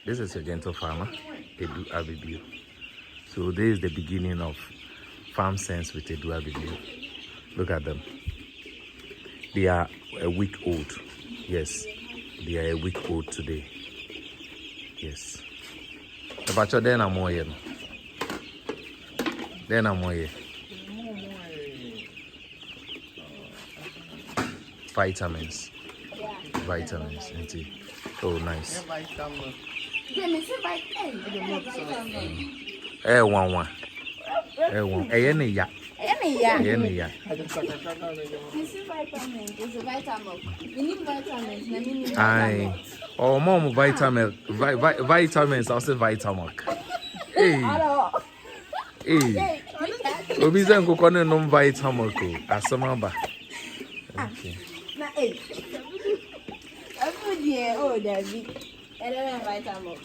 This is a gentle farmer, Edu Abibio. So this is the beginning of farm sense with Edu Abibio. Look at them. They are a week old. Yes, they are a week old today. Yes. The batch then I'm more here. Then I'm more here. Vitamins. Vitamins. Indeed. Oh, nice. One. Any ya. Aye. Oh, mom, vitamilk. Vitamins. I'll say vitamilk. Hey. Hey. Obi zen ko kone nom vitamilk. Asamaba. Okay. Oh, David. I don't vitamin.